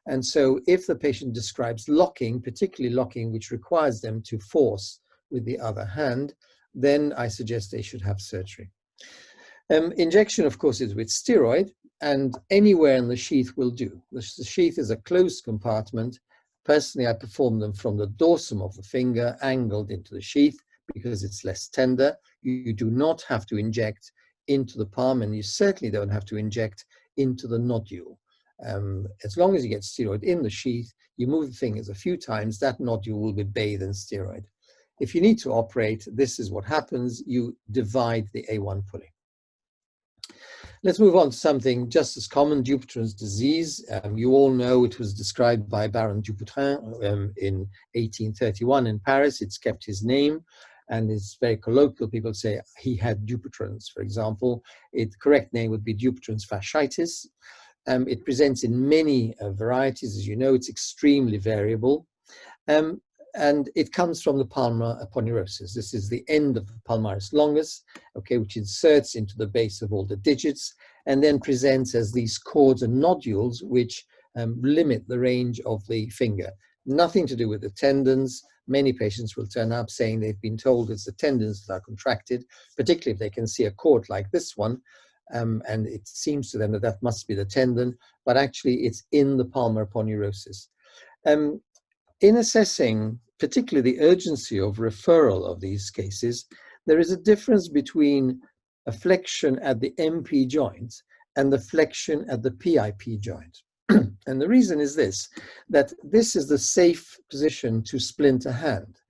And so if the patient describes locking, particularly locking which requires them to force with the other hand, then I suggest they should have surgery. Injection, of course, is with steroid, and anywhere in the sheath will do. The sheath is a closed compartment. Personally, I perform them from the dorsum of the finger, angled into the sheath, because it's less tender. You do not have to inject into the palm, and you certainly don't have to inject into the nodule. As long as you get steroid in the sheath, you move the fingers a few times, that nodule will be bathed in steroid. If you need to operate, this is what happens. You divide the A1 pulley. Let's move on to something just as common, Dupuytren's disease. You all know it was described by Baron Dupuytren in 1831 in Paris. It's kept his name, and it's very colloquial. People say he had Dupuytren's, for example. The correct name would be Dupuytren's fasciitis. It presents in many varieties. As you know, it's extremely variable. And it comes from the palmar aponeurosis. This is the end of the palmaris longus, okay, which inserts into the base of all the digits and then presents as these cords and nodules which limit the range of the finger. Nothing to do with the tendons. Many patients will turn up saying they've been told it's the tendons that are contracted, particularly if they can see a cord like this one, and it seems to them that that must be the tendon, but actually it's in the palmar aponeurosis. In assessing particularly the urgency of referral of these cases, there is a difference between a flexion at the MP joint and the flexion at the PIP joint. And the reason is this, that this is the safe position to splint a hand,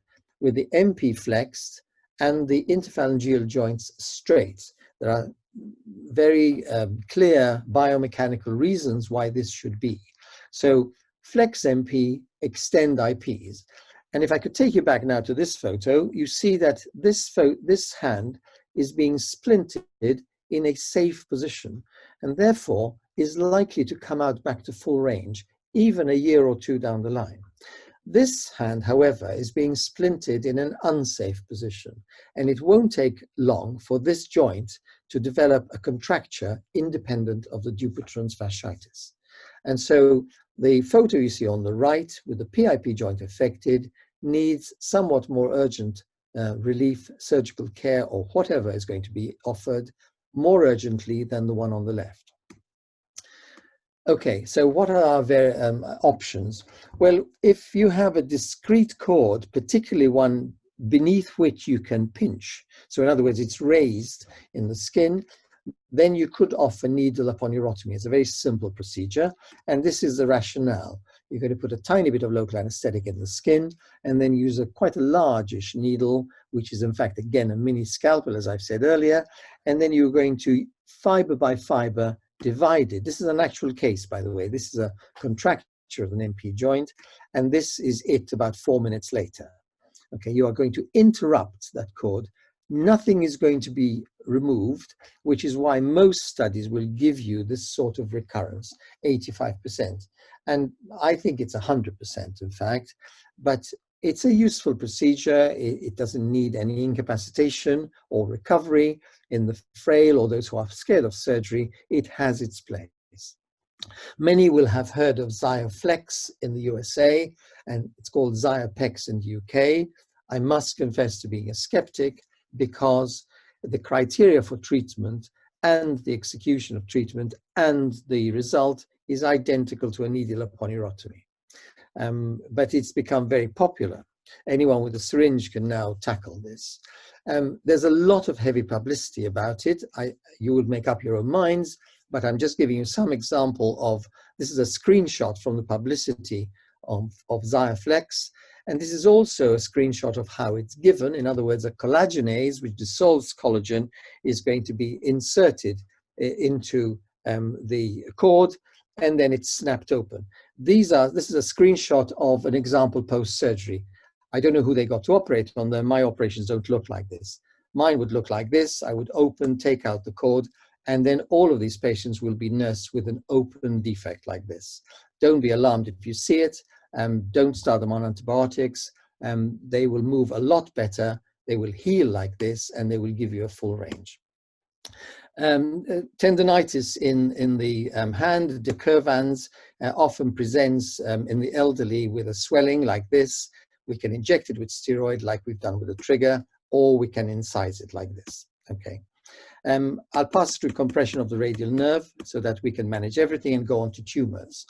with the MP flexed and the interphalangeal joints straight. There are very clear biomechanical reasons why this should be. So flex MP, extend IPs. And if I could take you back now to this photo, you see that this hand is being splinted in a safe position, and therefore is likely to come out back to full range, even a year or two down the line. This hand, however, is being splinted in an unsafe position, and it won't take long for this joint to develop a contracture independent of the Dupuytren's fasciitis. And so the photo you see on the right with the PIP joint affected needs somewhat more urgent relief, surgical care, or whatever is going to be offered more urgently than the one on the left. Okay, so what are our options? Well, if you have a discrete cord, particularly one beneath which you can pinch, so in other words, it's raised in the skin, then you could offer needle aponeurotomy. It's a very simple procedure, and this is the rationale. You're going to put a tiny bit of local anesthetic in the skin and then use quite a largish needle, which is in fact, again, a mini scalpel, as I've said earlier, and then you're going to fiber by fiber divide it. This is an actual case, by the way. This is a contracture of an MP joint, and this is it about 4 minutes later. Okay, you are going to interrupt that cord. Nothing is going to be removed, which is why most studies will give you this sort of recurrence, 85%. And I think it's 100%, in fact, but it's a useful procedure. It doesn't need any incapacitation or recovery. In the frail or those who are scared of surgery, it has its place. Many will have heard of Xiaflex in the USA, and it's called Xiapex in the UK. I must confess to being a skeptic, because the criteria for treatment and the execution of treatment and the result is identical to a needle aponeurotomy. But it's become very popular. Anyone with a syringe can now tackle this. There's a lot of heavy publicity about it. You would make up your own minds, but I'm just giving you some example of, this is a screenshot from the publicity of Xiaflex. And this is also a screenshot of how it's given. In other words, a collagenase, which dissolves collagen, is going to be inserted into the cord, and then it's snapped open. This is a screenshot of an example post-surgery. I don't know who they got to operate on them. My operations don't look like this. Mine would look like this. I would open, take out the cord, and then all of these patients will be nursed with an open defect like this. Don't be alarmed if you see it. Don't start them on antibiotics. They will move a lot better. They will heal like this, and they will give you a full range. Tendonitis in the hand, decurvans, often presents in the elderly with a swelling like this. We can inject it with steroid like we've done with the trigger, or we can incise it like this. Okay. I'll pass through compression of the radial nerve so that we can manage everything and go on to tumors.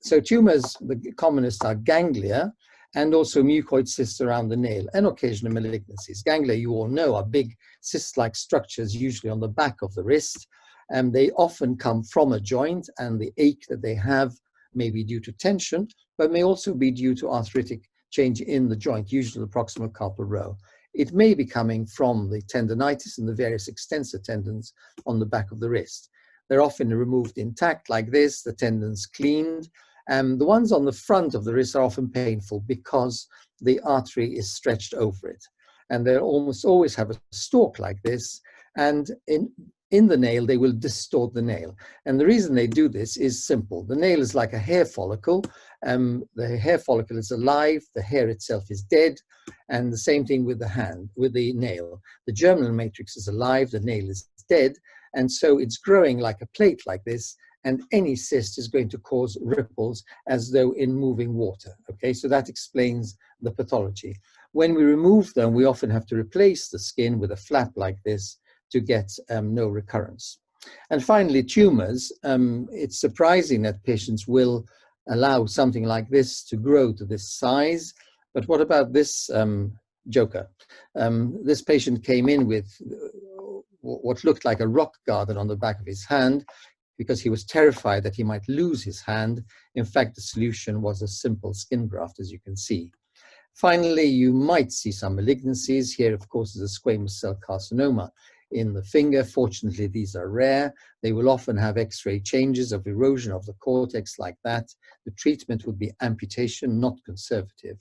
So tumors, the commonest are ganglia and also mucoid cysts around the nail and occasional malignancies. Ganglia, you all know, are big cyst-like structures, usually on the back of the wrist. They often come from a joint, and the ache that they have may be due to tension, but may also be due to arthritic change in the joint, usually the proximal carpal row. It may be coming from the tendonitis and the various extensor tendons on the back of the wrist. They're often removed intact like this, the tendons cleaned. The ones on the front of the wrist are often painful because the artery is stretched over it. And they almost always have a stalk like this. And in the nail, they will distort the nail. And the reason they do this is simple. The nail is like a hair follicle. The hair follicle is alive, the hair itself is dead, and the same thing with the hand, with the nail. The germinal matrix is alive, the nail is dead, and so it's growing like a plate like this, and any cyst is going to cause ripples as though in moving water. Okay, so that explains the pathology. When we remove them, we often have to replace the skin with a flap like this to get no recurrence. And finally, tumors. It's surprising that patients will allow something like this to grow to this size. But what about this joker? This patient came in with what looked like a rock garden on the back of his hand because he was terrified that he might lose his hand. In fact, the solution was a simple skin graft, as you can see. Finally, you might see some malignancies. Here, of course, is a squamous cell carcinoma in the finger. Fortunately, these are rare. They will often have X-ray changes of erosion of the cortex like that. The treatment would be amputation, not conservative.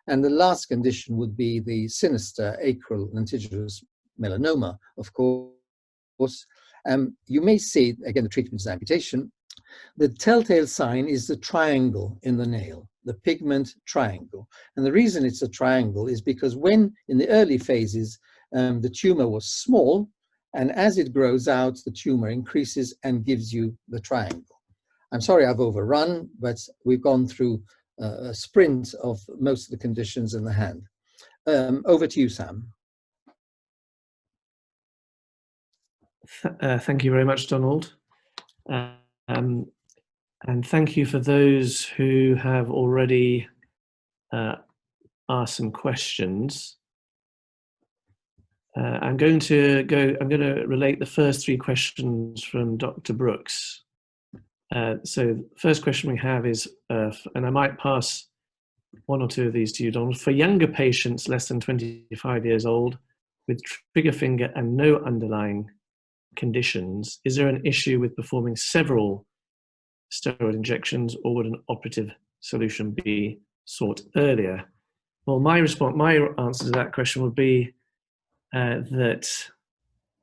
And the last condition would be the sinister acral lentiginous melanoma, of course. You may see, again, the treatment is amputation. The telltale sign is the triangle in the nail, the pigment triangle. And the reason it's a triangle is because when, in the early phases, the tumor was small, and as it grows out, the tumor increases and gives you the triangle. I'm sorry I've overrun, but we've gone through a sprint of most of the conditions in the hand. Over to you, Sam. Thank you very much, Donald. And thank you for those who have already asked some questions. I'm going to relate the first three questions from Dr. Brooks. So the first question we have is, and I might pass one or two of these to you, Donald. For younger patients less than 25 years old with trigger finger and no underlying conditions, is there an issue with performing several steroid injections, or would an operative solution be sought earlier? Well, my answer to that question would be that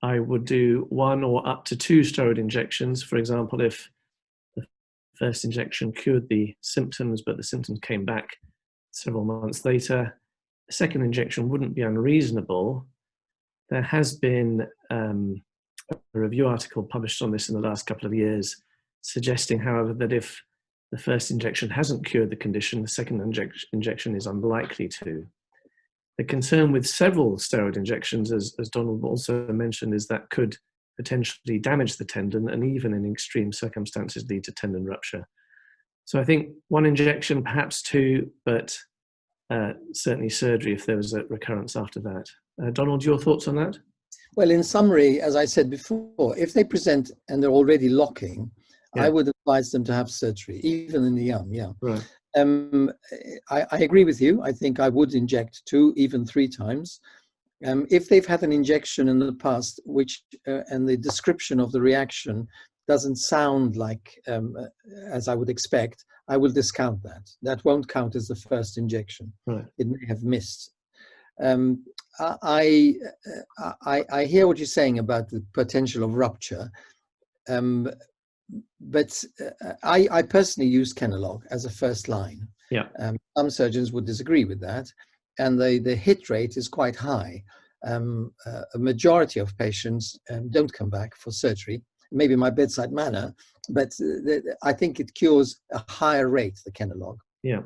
I would do one or up to two steroid injections. For example, if the first injection cured the symptoms, but the symptoms came back several months later, the second injection wouldn't be unreasonable. There has been a review article published on this in the last couple of years, suggesting, however, that if the first injection hasn't cured the condition, the second injection is unlikely to. The concern with several steroid injections, as Donald also mentioned, is that could potentially damage the tendon and even in extreme circumstances lead to tendon rupture. So I think one injection, perhaps two, but certainly surgery if there was a recurrence after that. Donald, your thoughts on that? Well, in summary, as I said before, if they present and they're already locking, yeah, I would advise them to have surgery, even in the young, yeah. Right. I agree with you. I think I would inject 2, even 3 times. If they've had an injection in the past, which and the description of the reaction doesn't sound like as I would expect, I will discount that. That won't count as the first injection. Right. It may have missed. I hear what you're saying about the potential of rupture. But I personally use Kenalog as a first line. Yeah. Some surgeons would disagree with that, and the hit rate is quite high. A majority of patients don't come back for surgery. Maybe my bedside manner, but I think it cures a higher rate, the Kenalog. Yeah.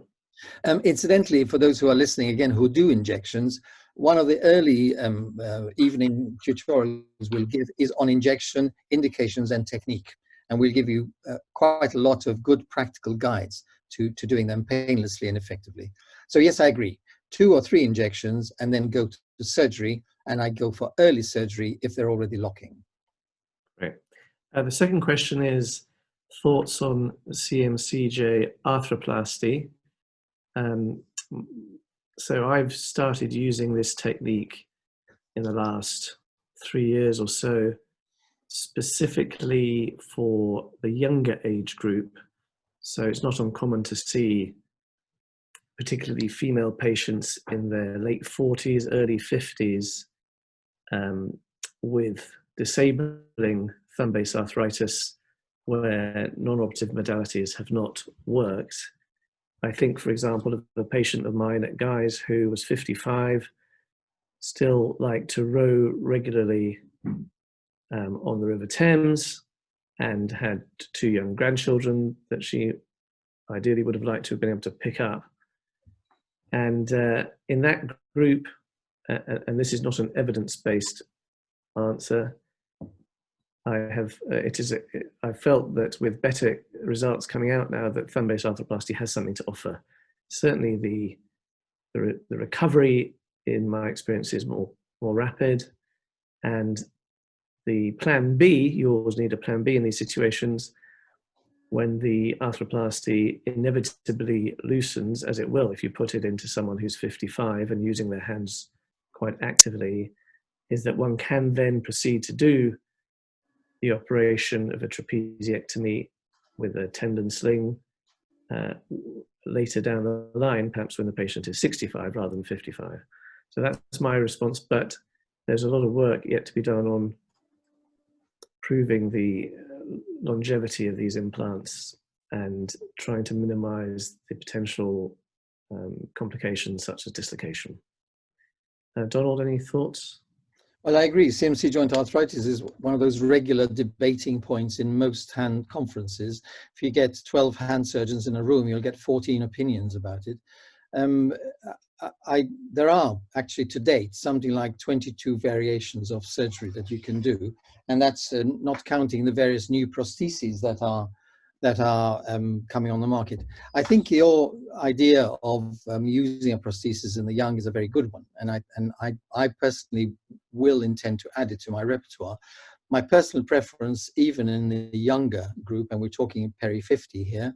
Incidentally, for those who are listening again who do injections, one of the early evening tutorials we'll give is on injection indications and technique. And we'll give you quite a lot of good practical guides to doing them painlessly and effectively. So yes, I agree. 2 or 3 injections and then go to surgery. And I go for early surgery if they're already locking. Great. The second question is thoughts on CMCJ arthroplasty. So I've started using this technique in the last 3 years or so, specifically for the younger age group. So it's not uncommon to see particularly female patients in their late 40s, early 50s with disabling thumb-based arthritis where non-operative modalities have not worked. I think, for example, of a patient of mine at Guy's who was 55, still liked to row regularly on the River Thames, and had 2 young grandchildren that she ideally would have liked to have been able to pick up. And in that group, and this is not an evidence-based answer, I felt that with better results coming out now, that thumb-based arthroplasty has something to offer. Certainly the recovery, in my experience, is more rapid, and the plan B, you always need a plan B in these situations, when the arthroplasty inevitably loosens, as it will if you put it into someone who's 55 and using their hands quite actively, is that one can then proceed to do the operation of a trapeziectomy with a tendon sling later down the line, perhaps when the patient is 65 rather than 55. So that's my response, but there's a lot of work yet to be done on proving the longevity of these implants and trying to minimize the potential complications such as dislocation. Donald, any thoughts? Well, I agree. Cmc joint arthritis is one of those regular debating points in most hand conferences. If you get 12 hand surgeons in a room, you'll get 14 opinions about it. There are actually to date something like 22 variations of surgery that you can do, and that's not counting the various new prostheses that are coming on the market. I think your idea of using a prosthesis in the young is a very good one, and I personally will intend to add it to my repertoire. My personal preference, even in the younger group, and we're talking peri-50 here,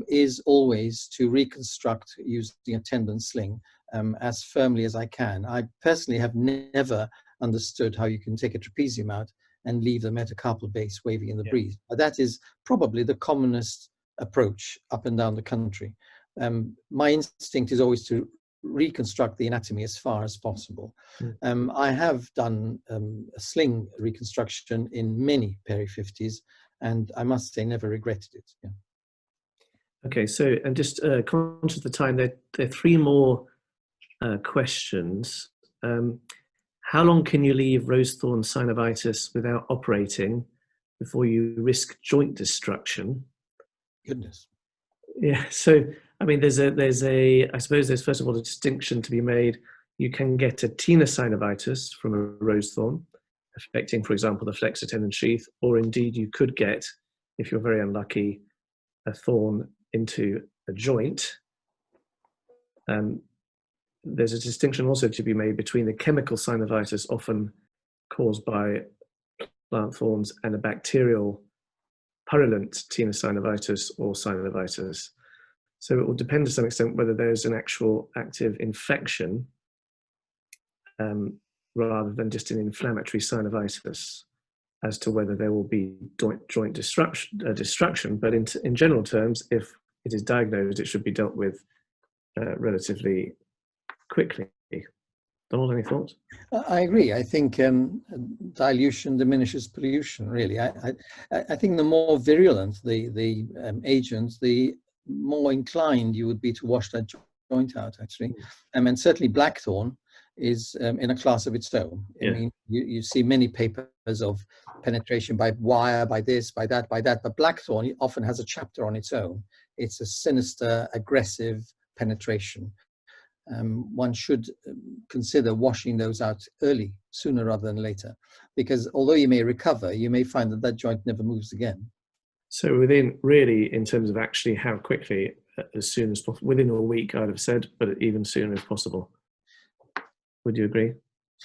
is always to reconstruct using a tendon sling as firmly as I can. I personally have never understood how you can take a trapezium out and leave the metacarpal base waving in the breeze. But that is probably the commonest approach up and down the country. My instinct is always to reconstruct the anatomy as far as possible. I have done a sling reconstruction in many peri-50s, and I must say never regretted it. Yeah. Okay, so I'm just conscious of the time. There are 3 more questions. How long can you leave rose-thorn synovitis without operating before you risk joint destruction? Goodness. Yeah, so I mean, I suppose there's first of all a distinction to be made. You can get a tenosynovitis from a rose-thorn, affecting, for example, the flexor tendon sheath, or indeed you could get, if you're very unlucky, a thorn into a joint. There's a distinction also to be made between the chemical synovitis, often caused by plant thorns, and a bacterial purulent tenosynovitis or synovitis. So it will depend to some extent whether there's an actual active infection rather than just an inflammatory synovitis as to whether there will be joint destruction. But in general terms, if it is diagnosed, it should be dealt with relatively quickly. Donald, any thoughts? I agree. I think dilution diminishes pollution, really. I think the more virulent the agent, the more inclined you would be to wash that joint out, actually. And certainly blackthorn is in a class of its own. I mean, you see many papers of penetration by wire, by this, by that, but blackthorn often has a chapter on its own. It's a sinister, aggressive penetration. One should consider washing those out early, sooner rather than later, because although you may recover, you may find that joint never moves again. So within, really, in terms of actually how quickly, as soon as possible, within a week, I'd have said, but even sooner if possible. Would you agree?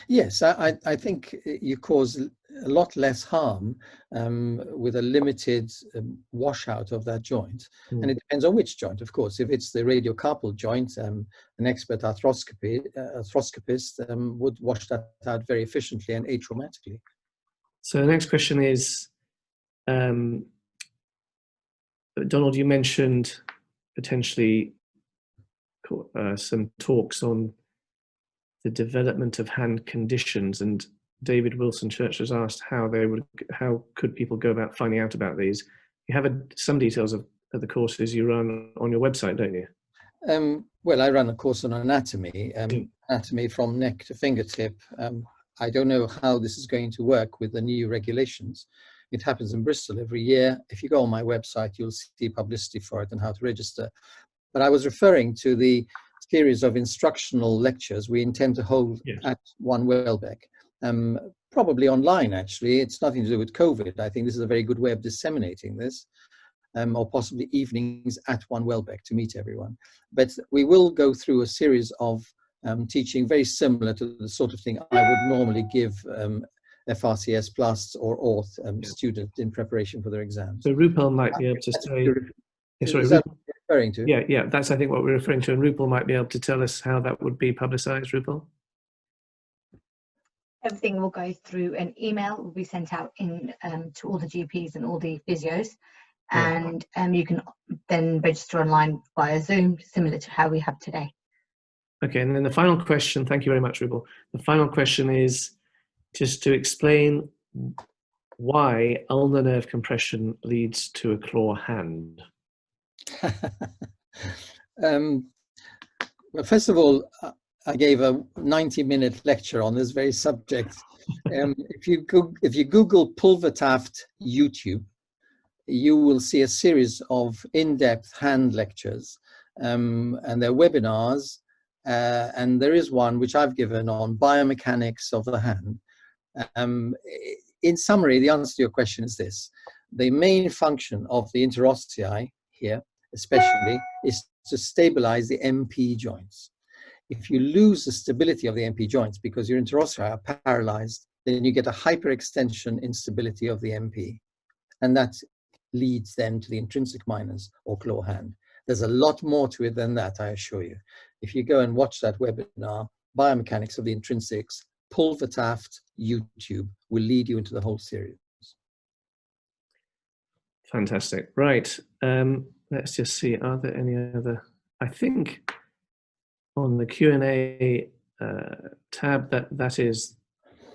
Yes, I think you cause a lot less harm with a limited washout of that joint. And it depends on which joint, of course. If it's the radiocarpal joint, an expert arthroscopist would wash that out very efficiently and atraumatically. So the next question is, Donald, you mentioned potentially some talks on the development of hand conditions, and David Wilson Church has asked how could people go about finding out about these. You have some details of the courses you run on your website, don't you? Well, I run a course on anatomy, anatomy from neck to fingertip. I don't know how this is going to work with the new regulations. It happens in Bristol every year. If you go on my website, you'll see publicity for it and how to register. But I was referring to the series of instructional lectures we intend to hold at One Welbeck. Probably online, actually. It's nothing to do with COVID. I think this is a very good way of disseminating this. Or possibly evenings at One Welbeck to meet everyone. But we will go through a series of teaching very similar to the sort of thing I would normally give FRCS Plus or Orth students in preparation for their exams. So Rupert might be able to say... Sorry, is that what you're referring to? Yeah, that's I think what we're referring to, and Rupert might be able to tell us how that would be publicised, Rupert? Everything will go through an email, will be sent out to all the GPs and all the physios. And you can then register online via Zoom, similar to how we have today. Okay, and then the final question, thank you very much, Rupert. The final question is just to explain why ulnar nerve compression leads to a claw hand. Well, first of all, I gave a 90-minute lecture on this very subject. If you Google Pulvertaft YouTube, you will see a series of in-depth hand lectures, and they're webinars, and there is one which I've given on biomechanics of the hand. In summary, the answer to your question is this. The main function of the interossei here, especially, is to stabilize the MP joints. If you lose the stability of the MP joints because your interossei are paralyzed, then you get a hyperextension instability of the MP. And that leads then to the intrinsic minors or claw hand. There's a lot more to it than that, I assure you. If you go and watch that webinar, Biomechanics of the Intrinsics, Pulvertaft YouTube will lead you into the whole series. Fantastic. Right. Let's just see, are there any other, I think on the Q&A tab,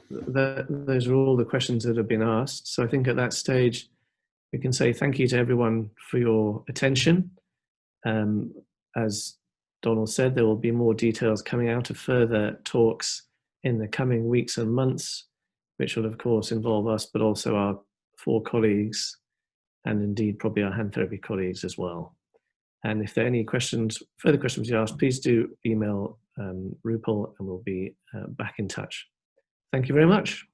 those are all the questions that have been asked. So I think at that stage, we can say thank you to everyone for your attention. As Donald said, there will be more details coming out of further talks in the coming weeks and months, which will of course involve us, but also our 4 colleagues, and indeed probably our hand therapy colleagues as well. And if there are any questions, further questions you ask, please do email Rupert and we'll be back in touch. Thank you very much.